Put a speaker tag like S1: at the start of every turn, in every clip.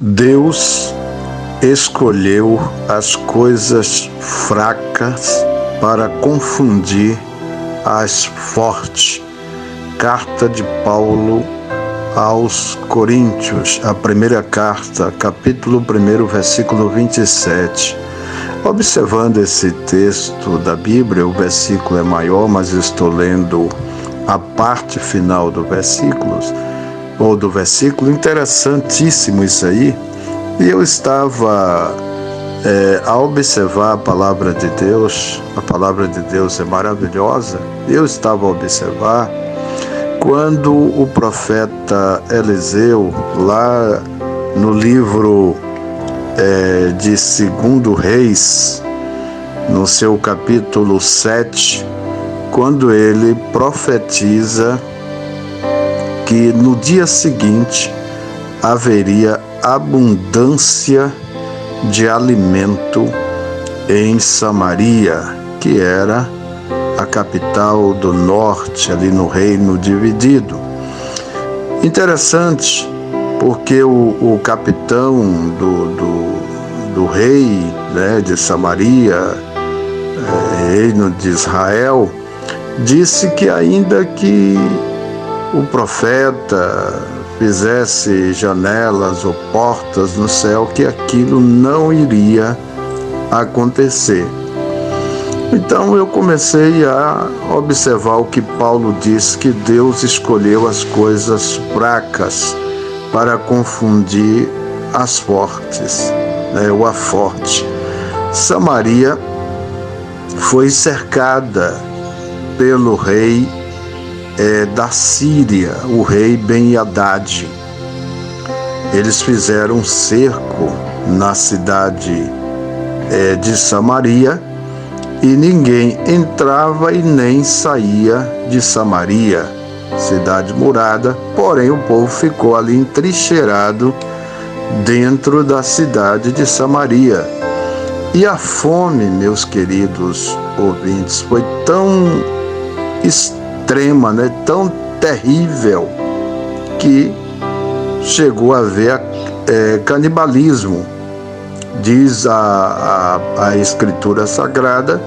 S1: Deus escolheu as coisas fracas para confundir as fortes. Carta de Paulo aos Coríntios, a primeira carta, capítulo 1, versículo 27. Observando esse texto da Bíblia, o versículo é maior, mas estou lendo a parte final do versículo, interessantíssimo isso aí. E eu estava a observar a palavra de Deus é maravilhosa. Eu estava a observar quando o profeta Eliseu, lá no livro de 2 Reis, no seu capítulo 7, quando ele profetiza que no dia seguinte haveria abundância de alimento em Samaria, que era a capital do norte, ali no reino dividido. Interessante, porque o capitão do rei, de Samaria, reino de Israel, disse que ainda que o profeta fizesse janelas ou portas no céu, que aquilo não iria acontecer. Então eu comecei a observar o que Paulo diz, que Deus escolheu as coisas fracas para confundir as fortes, ou a forte. Samaria foi cercada pelo rei da Síria, o rei Ben-Hadad. Eles fizeram um cerco na cidade de Samaria e ninguém entrava e nem saía de Samaria, cidade murada, porém o povo ficou ali entrincheirado dentro da cidade de Samaria. E a fome, meus queridos ouvintes, foi tão extrema, tão terrível, que chegou a haver canibalismo. Diz a Escritura Sagrada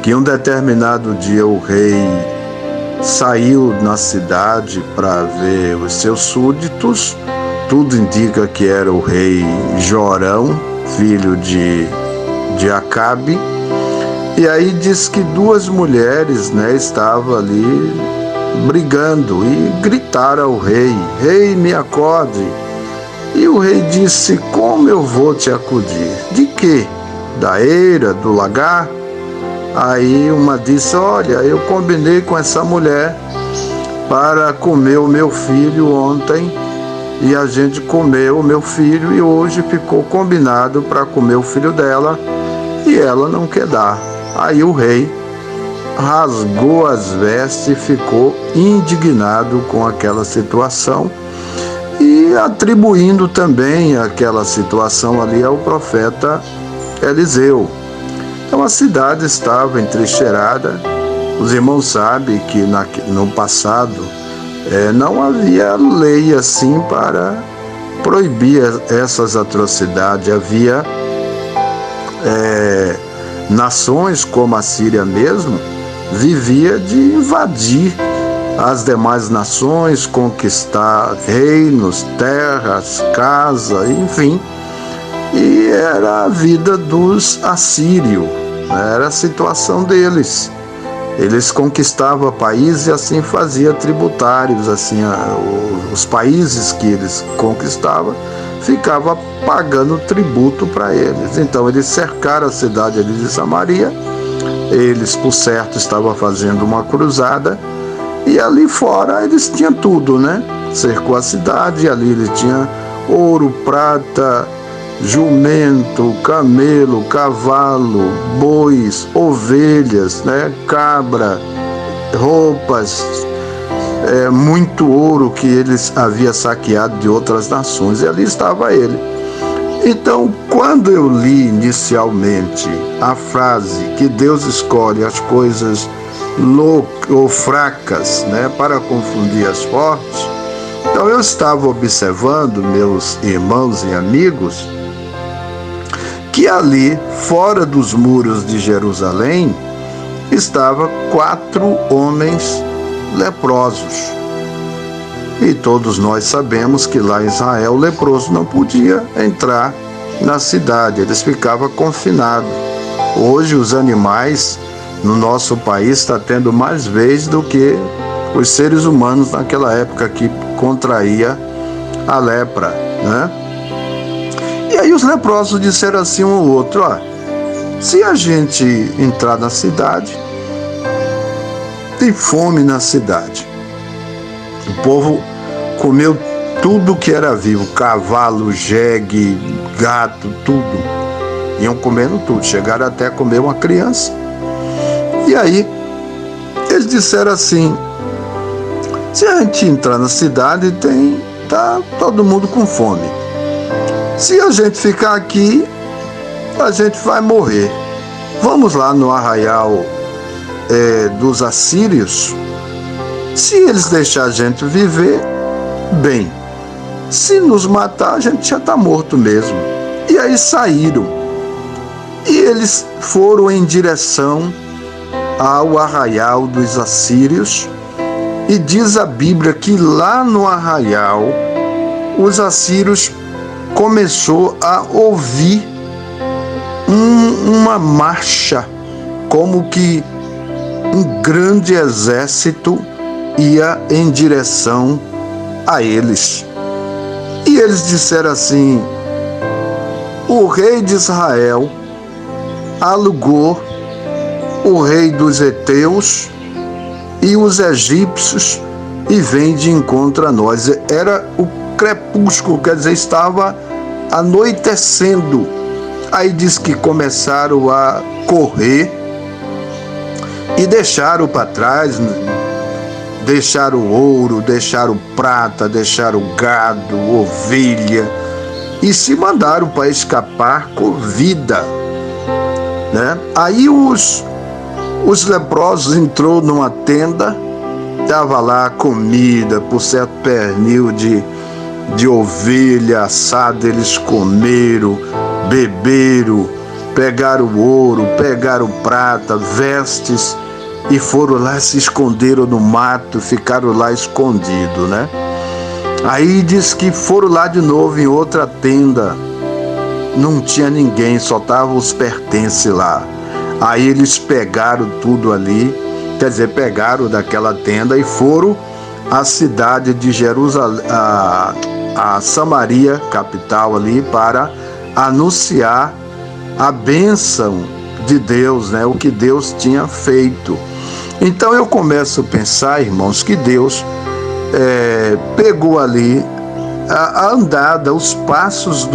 S1: que um determinado dia o rei saiu na cidade para ver os seus súditos. Tudo indica que era o rei Jorão, filho de Acabe. E aí diz que duas mulheres estavam ali brigando e gritaram ao rei: "Rei, me acorde!" E o rei disse: "Como eu vou te acudir? De quê? Da eira, do lagar?" Aí uma disse: "Olha, eu combinei com essa mulher para comer o meu filho ontem, e a gente comeu o meu filho, e hoje ficou combinado para comer o filho dela, e ela não quer dar." Aí o rei rasgou as vestes e ficou indignado com aquela situação, e atribuindo também aquela situação ali ao profeta Eliseu. Então a cidade estava entrincheirada. Os irmãos sabem que no passado não havia lei assim para proibir essas atrocidades. Havia nações como a Síria mesmo, vivia de invadir as demais nações, conquistar reinos, terras, casa, enfim. E era a vida dos assírios, era a situação deles. Eles conquistavam países e assim faziam tributários, assim, os países que eles conquistavam ficavam pagando tributo para eles. Então eles cercaram a cidade ali de Samaria. Eles, por certo, estavam fazendo uma cruzada, e ali fora eles tinham tudo, Cercou a cidade, e ali ele tinha ouro, prata, jumento, camelo, cavalo, bois, ovelhas, cabra, roupas, muito ouro que eles haviam saqueado de outras nações, e ali estava ele. Então, quando eu li inicialmente a frase que Deus escolhe as coisas loucas ou fracas, para confundir as fortes, Então eu estava observando, meus irmãos e amigos, que ali, fora dos muros de Jerusalém, estavam 4 homens leprosos. E todos nós sabemos que lá em Israel o leproso não podia entrar na cidade, eles ficavam confinados. Hoje os animais no nosso país estão tendo mais vez do que os seres humanos naquela época que contraía a lepra, né? E aí os leprosos disseram assim um ao outro: ó, se a gente entrar na cidade, tem fome na cidade. O povo comeu tudo que era vivo, cavalo, jegue, gato, tudo. Iam comendo tudo, chegaram até a comer uma criança. E aí eles disseram assim: se a gente entrar na cidade, tá todo mundo com fome. Se a gente ficar aqui, a gente vai morrer. Vamos lá no arraial dos assírios. Se eles deixarem a gente viver, bem. Se nos matar, a gente já está morto mesmo. E aí saíram. E eles foram em direção ao arraial dos assírios. E diz a Bíblia que lá no arraial, os assírios começou a ouvir uma marcha, como que um grande exército ia em direção a eles. E eles disseram assim: o rei de Israel alugou o rei dos heteus e os egípcios e vem de encontro a nós. Era o crepúsculo, quer dizer, estava anoitecendo. Aí diz que começaram a correr e deixaram para trás, deixaram ouro, deixaram prata, deixaram gado, ovelha, e se mandaram para escapar com vida, né? Aí os leprosos entrou numa tenda, estava lá comida, por certo pernil de ovelha assada, eles comeram, beberam, pegaram ouro, pegaram prata, vestes, e foram lá, se esconderam no mato, ficaram lá escondidos, né? Aí diz que foram lá de novo em outra tenda, não tinha ninguém, só estavam os pertences lá. Aí eles pegaram tudo ali, quer dizer, pegaram daquela tenda e foram à cidade de Jerusalém, a Samaria, capital ali, para anunciar a bênção de Deus, né? O que Deus tinha feito. Então eu começo a pensar, irmãos, que Deus pegou ali a andada, os passos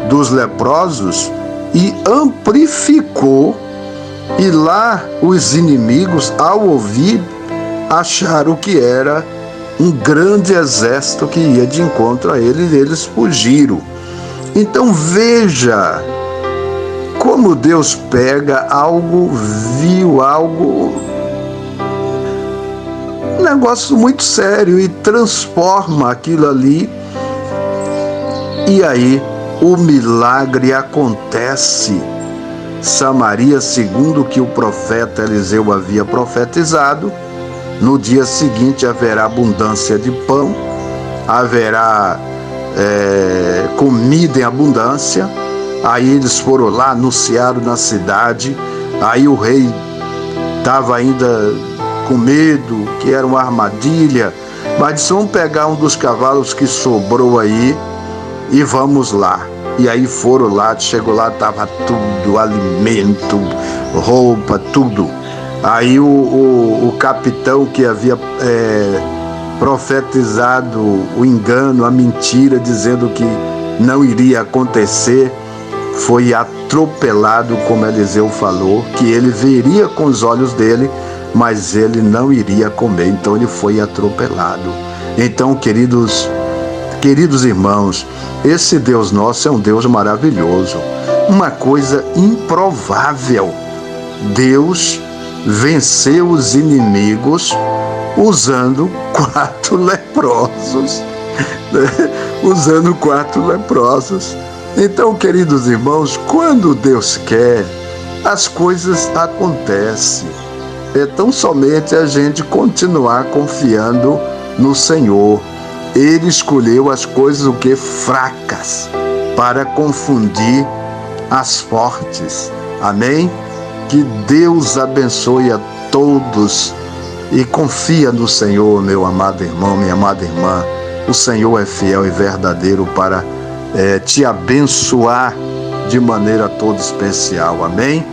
S1: dos leprosos e amplificou, e lá os inimigos, ao ouvir, acharam que era um grande exército que ia de encontro a eles, e eles fugiram. Então veja como Deus pega algo vil, um negócio muito sério, e transforma aquilo ali, e aí o milagre acontece. Samaria, segundo o que o profeta Eliseu havia profetizado, no dia seguinte haverá abundância de pão, haverá comida em abundância. Aí eles foram lá, anunciaram na cidade. Aí o rei estava ainda com medo, que era uma armadilha, mas disse: vamos pegar um dos cavalos que sobrou aí e vamos lá. E aí foram lá, chegou lá, estava tudo, alimento, roupa, tudo. Aí o capitão que havia profetizado o engano, a mentira, dizendo que não iria acontecer, foi atropelado, como Eliseu falou, que ele veria com os olhos dele, mas ele não iria comer. Então ele foi atropelado. Então, queridos irmãos, esse Deus nosso é um Deus maravilhoso, uma coisa improvável. Deus venceu os inimigos usando 4 leprosos. Usando 4 leprosos. Então, queridos irmãos, quando Deus quer, as coisas acontecem. Então, somente a gente continuar confiando no Senhor. Ele escolheu as coisas fracas para confundir as fortes. Amém? Que Deus abençoe a todos e confia no Senhor, meu amado irmão, minha amada irmã. O Senhor é fiel e verdadeiro para te abençoar de maneira toda especial. Amém?